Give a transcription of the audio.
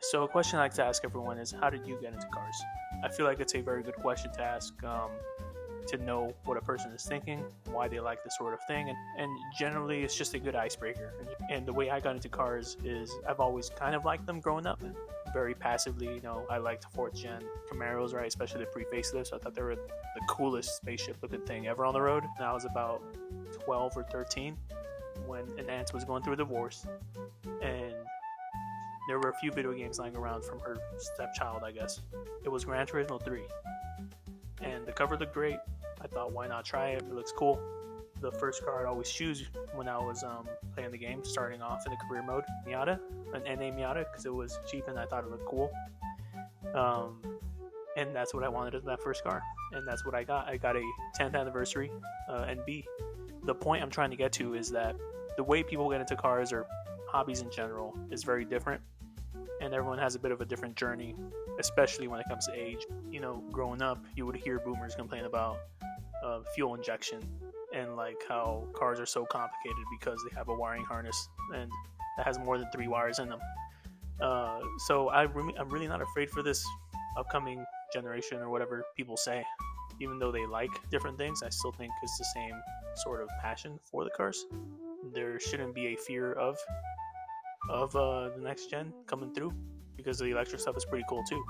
So, a question I like to ask everyone is, how did you get into cars? I feel like it's a very good question to ask, to know what a person is thinking, why they like this sort of thing, and generally it's just a good icebreaker. And the way I got into cars is I've always kind of liked them growing up, very passively. I liked fourth gen Camaros, right? Especially the pre-facelifts. I thought they were the coolest spaceship looking thing ever on the road. And I was about 12 or 13 when an aunt was going through a divorce, and there were a few video games lying around from her stepchild, I guess. It was Gran Turismo 3. And the cover looked great. I thought, why not try it? It looks cool. The first car I'd always choose when I was playing the game, starting off in the career mode, Miata, an NA Miata, because it was cheap and I thought it looked cool. And that's what I wanted as that first car. And that's what I got. I got a 10th anniversary NB. The point I'm trying to get to is that the way people get into cars or hobbies in general is very different. And everyone has a bit of a different journey, especially when it comes to age. Growing up, you would hear boomers complain about fuel injection and like how cars are so complicated because they have a wiring harness and that has more than 3 wires in them. So I'm really not afraid for this upcoming generation or whatever people say. Even though they like different things, I still think it's the same sort of passion for the cars. There shouldn't be a fear of the next gen coming through, because the electric stuff is pretty cool too.